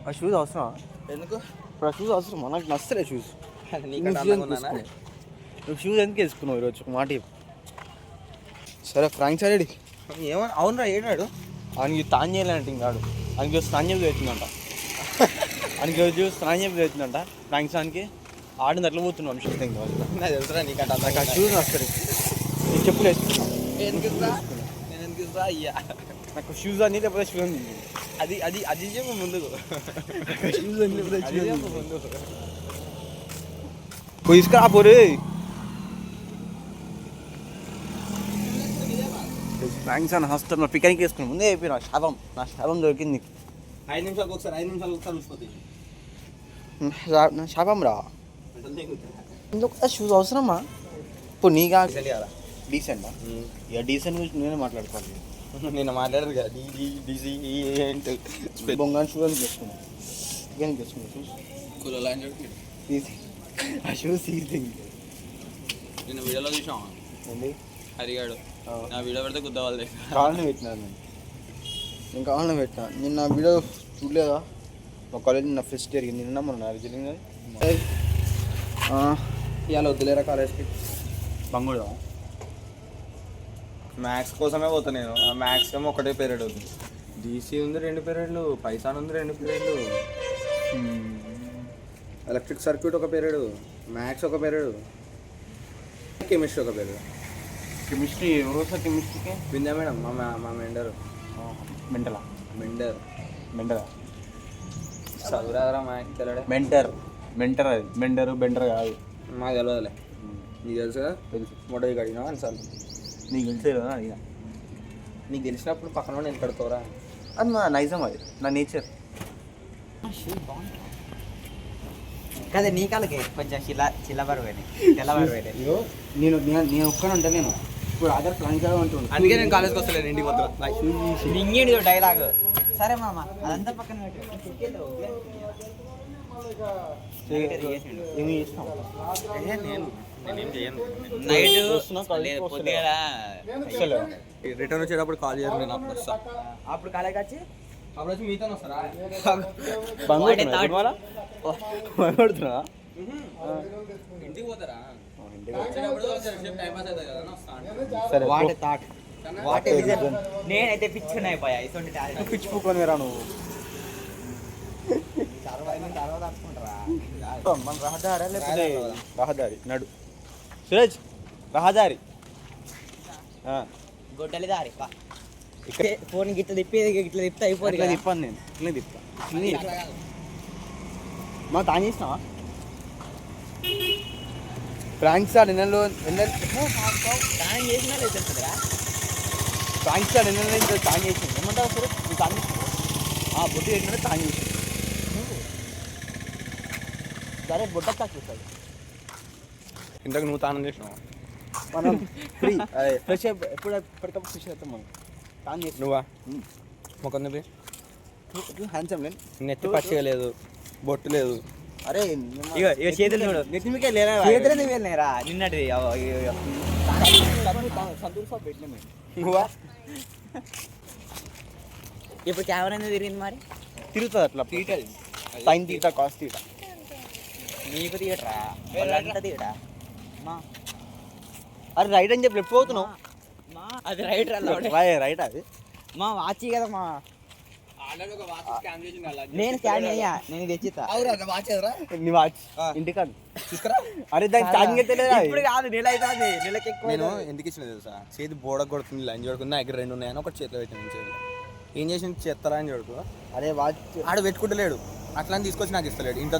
ఆ షూస్ అవసరం ఎందుకు? ఇప్పుడు ఆ షూస్ అవసరం నాకు నచ్చలే షూస్. నువ్వు షూస్ ఎందుకు వేసుకున్నావు ఈరోజు మాట? సరే ఫ్రాంక్ సైడ్ ఏమన్నా అవునరా ఏడాడు ఆయనకి తాను చేయాలంటే ఇంకాడు ఆయనకి స్నానం చెప్పి అవుతుందంట. ఆయనకి రోజు స్నానం చెప్పి అవుతుందంట ఫ్రాంక్స్ ఆయనకి ఆడిన అట్లా పోతున్నావు షూస్ ఇంకా నాకు తెలుసురా నీకంటే నాకు ఆ షూస్ వస్తుంది. నీకు చెప్పులు వేసుకున్నాను నేను ఎందుకు ఇస్తా అయ్యా నాకు షూస్ అని లేకపోతే షూస్ అని అది అది అది చెప్పు ముందుకు షూస్ అని లేకపోతే అది చెప్పు ముందుకు తీసుకురా పోరే. ఫ్రాంక్స్ అని హాస్టల్లో పికానికి వేసుకున్నాను ముందే అయిపోయినా నా శాపం దొరికింది. 5 నిమిషాలకు ఒకసారి చూసిపోతాయి నా శాపం రా. ఎందుకు షూస్ అవసరమా? ఇప్పుడు నీకా డీసెంటా? ఇక డీసెంట్ గురించి నేనే మాట్లాడుకోవాలి. నేను మాట్లాడదు కదా డీసీ ఏంటి బొంగాని షూ అని చేసుకున్నాను. ఇక చేసుకున్నాను షూస్ కులలో అని చెప్పి తీసి ఆ షూస్ తీసి నేను వీడియోలో చూసాం ఏంటి హరిగాడు నా వీడియో పెడితే గుద్దవాళ్ళే కావాలని పెట్టినాను నేను కావాలని పెట్టినా. నిన్న వీడియో చూడలేదా? మా కాలేజ్ నా ఫెస్ట్ జరిగింది నిన్న మన జరిగింది. ఇవాళ వద్దులేరా కాలేజ్కి బంగుడా మ్యాథ్స్ కోసమే పోతా నేను. ఆ మ్యాథ్స్ ఏమో ఒకటే పీరియడ్ అవుతుంది. డీసీ ఉంది 2 పీరియడ్లు, పైథాన్ ఉంది 2 పీరియడ్లు, ఎలక్ట్రిక్ సర్క్యూట్ ఒక పీరియడ్, మ్యాథ్స్ ఒక పీరియడ్, కెమిస్ట్రీ ఒక పీరియడ్. కెమిస్ట్రీ ఎవరు సార్ కెమిస్ట్రీకి? విందా మేడం మా మెండర్ మెంటలా మెంటరా చదువురాదరా మ్యాథ్స్ తెలడే మెంటర్ అది బెండర్ కాదు. మాకు తెలియదులే. నీకు తెలుసుగా? తెలుసు. మొదటి అడిగినావా అని సార్ నీకు తెలిసే కదా అడిగినా. నీకు తెలిసినప్పుడు పక్కన నేను కడుకోరా అది నా నైజం, అది నా నేచర్. కదా నీ కాళ్ళకి కొంచెం చిల్లబరు నేను ఒక్కనంటే నేను ఇప్పుడు ఆధార్ ప్లాన్ కదా అంటున్నాను. అందుకే నేను కాలేజ్కి వస్తలేను, ఇంటికి వస్తాను. ఇంకేంటి డైలాగ్? సరే మామ అదంతా పక్కన ఏమి చేస్తాం నేనేం చేయను. నైట్ రిటర్న్ వచ్చేటప్పుడు కాల్ చేయరు, నేను అప్పుడు వస్తా. అప్పుడు కాలేజ్ వచ్చి అప్పుడు వచ్చి మీతో వస్తారా? భయపడుతున్నా ఇంటికి పోతారా? సరే నేనైతే పిచ్చుని అయిపోయా. ఇటువంటి పిచ్చి పూకొని రా నువ్వు. మన రహదారా లేకపోతే రహదారి నడు సురేష్ రహదారి గొడ్డలి దారి ఇక్కడ ఫోన్ గిట్ల తిప్పితే అయిపోతుంది. ఇట్లా తిప్పాను నేను, ఇట్లా తిప్పా. మా తాను చేసినావా ఫ్రాంక్స్ సార్ ఎన్నెల్లో చేసినా తెలుస్తుందిరా. ఫ్రాంక్స్ సార్ ఎన్నెల్లో తాను చేసింది ఏమంటావు సరే నువ్వు తాను చేసినావు బొట్టు పెట్టినా తాను చేసింది. సరే బొట్ట తక్కువ సార్ ఇంతకు నువ్వు తాను చేసినావు. మనం ఫ్రీ ఫ్రెష్ ఎప్పటికప్పుడు ఫ్రెష్ అవుతాం మనం. తాను చేసి నువ్వా మొక్క హ్యాండ్సమ్ లేదు, నెత్తి పచ్చిగా లేదు, బొట్టు లేదు. అరే ఇక చేతులు చూడు, నెత్తిమికే లేదా చేతులు వెళ్ళినాయిరా నిన్నటి. సంతూర్ షాప్ పెట్టినా మేము. నువ్వా ఇప్పుడు కెమెరా ఎందుకు తిరిగింది మరి? తిరుగుతుంది అట్లా తీటది సైన్ తీట కాస్ట్ తీట. నీకు తీయటరా వాళ్ళంతా తీయటా. అరే రైట్ అని చెప్పి ఎప్పుడు పోతున్నావు? అది రైట్ రైట్ అది మా వాచి కదా మా. నేను స్కాన్ అయ్యా, నేను తెచ్చిస్తా. నీ వాచ్ ఇంటికాదు తీసుకురా. అరే దానికి ఛార్జింగ్ అయితే లేదా? ఇప్పుడు కాదు, నెల అవుతుంది, నెలకి ఎక్కువ. నేను ఎందుకు ఇచ్చిన తెలుసా? చేతి బోడ కొడుతుంది, లంచ్ కొడుతుంది, నా దగ్గర 2 ఉన్నాయని ఒకటి చేతిలో పెట్టిన చేతిలో. ఏం చేసి చేస్తారా అని చూడుకో. అరే వాచ్ ఆడ పెట్టుకుంటలేడు, అట్లా అని తీసుకొచ్చి నాకు ఇస్తలేడు. ఇంత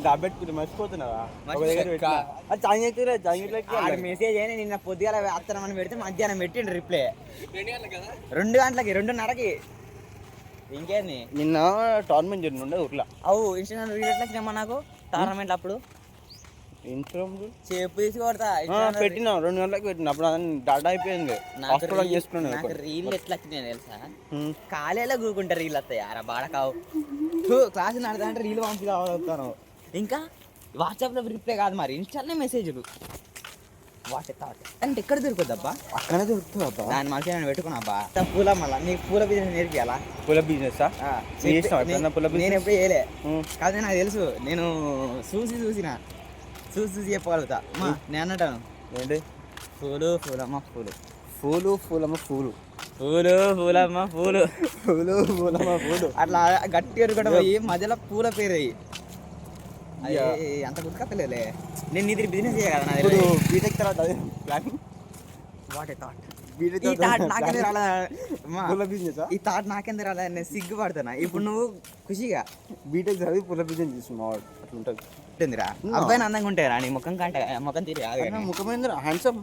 దాబెట్టుకుంటే మర్చిపోతున్నావా? మెసేజ్ అయినా నిన్న పొద్దుగాల వేస్తామని పెడితే మధ్యాహ్నం పెట్టిండు రిప్లై 2 గంటలకి 2:30కి. ఇంకేంది నిన్న టోర్నమెంట్ జరిగిండే ఊర్లో. అవు ఇన్స్టాగ్రామ్ రీల్ ఎట్లా వచ్చినామా నాకు టోర్నమెంట్ అప్పుడు చెప్పు తీసి కొడతా పెట్టినా 2 గంటలకు పెట్టిన అప్పుడు డాటా అయిపోయింది. నాకు రీల్ ఎట్లా వచ్చినాయి తెలుసా? కాలేలో కూకుంటా రీల్ వస్తాయి అరా బాడకావు. క్లాస్ నడదా అంటే రీల్ పంపి కావాలవుతాను. ఇంకా వాట్సాప్లో రిప్లై కాదు మరి, ఇన్స్టాలోనే మెసేజ్లు. వాట్ థాట్ అంటే ఎక్కడ దొరుకుద్దబ్బా? అక్కడే దొరుకుతుంది అబ్బా. దాని మనిషి నేను పెట్టుకున్నాబ్బా. పూల మళ్ళా నీకు పూల బిజినెస్ నేర్పియాలా? పూల బిజినెస్ నేను ఎప్పుడు చేయలే కాదు, నాకు తెలుసు. నేను చూసిన చూసి చెప్పగలుగుతా. అమ్మా నేను అన్నటాను ఏంటి? పూలు పూలమ్మ పూలు పూలు పూలమ్మ పూలు పూలు పూలమ్మ పూలు పూలు పూలమ్మ పూలు అట్లా గట్టి ఎరుగడం పోయి మధ్యలో పూల పేరు అయ్యి అంత గుర్తుకత్తలేలే. నేను ఇది బిజినెస్ చేయ కదా నాది. ఇప్పుడు బీటెక్ తర్వాత అదే plan. What a thought. BTech ఈ థాట్ నాకెందుకు రాలేదా? పూల బిజినెస్. ఈ థాట్ నాకెందుకు రాలేదా? నేను సిగ్గుపడుతున్నా. ఇప్పుడు నువ్వు ఖుషిగా బీటెక్ చదివి పూల బిజినెస్ చేస్తున్నావు, అట్లా ఉంటుంది. ఉంటుందిరా. అబ్బాయిని అందంగా ఉంటారా నీ ముఖం కంటే? ముఖం తీరి కాదు కానీ. ముఖమైంది హ్యాండ్సమ్,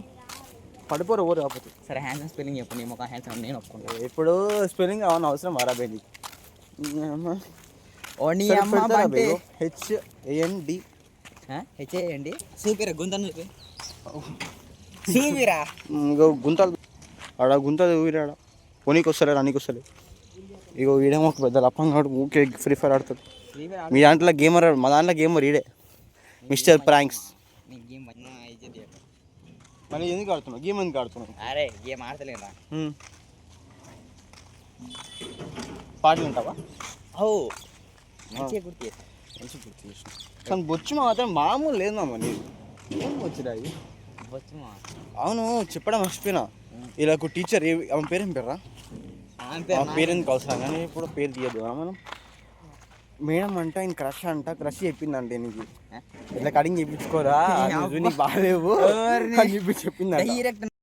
పడిపోరు ఎవరు కాకపోతే. సరే హ్యాండ్సమ్ స్పెల్లింగ్ చెప్పు. నీ ముఖం హ్యాండ్సమ్ నేను ఒప్పుకుంటా. ఇప్పుడు స్పెల్లింగ్ అవన్నీ అవసరం మారాబేది. ఓ నీ అమ్మ బంటే HAND హెచ్ఏయండి. చూపిరా గుంతను చూపి. చూపిరా ఇంకో గుంతలు ఆడ గుంతలు ఊరాడ పోనీకి వస్తలే రానికి వస్తలే. ఇగో వీడేమో ఒక పెద్ద లప్పంగా ఊకే ఫ్రీ ఫైర్ ఆడుతాడు. మీ దాంట్లో గేమర్, మా దాంట్లో గేమర్ ఈడే మిస్టర్ ప్రాంక్స్. నీ గేమ్ మంచిగా ఇచ్చేది. మళ్ళీ ఎందుకు ఆడుతున్నావు? గేమ్ ఎందుకు ఆడుతున్నావు? అరే గేమ్ ఆడతలేదా? పాటలు ఉంటావా? ఓ మంచిగా గుర్తు చేస్తా. మంచి గుర్తు చేసిన. కానీ బొచ్చు మాత్రం మామూలు లేదు మామ. నీది ఏం వచ్చిరాయి? వచ్చుమా. అవును చెప్పడం మర్చిపోయినా. ఇలా ఒక టీచర్ ఆమె పేరేం పేర్రా? పేరెందుకు అవసరం కానీ ఇప్పుడు పేరు తీయద్దు మనం. మేడం అంట ఆయన క్రష్ అంట, క్రష్ చెప్పిందంటే నీకు ఇట్లా కటింగ్ చేయించుకోరా, నీకు బాగాలేవు చెప్పిందంట.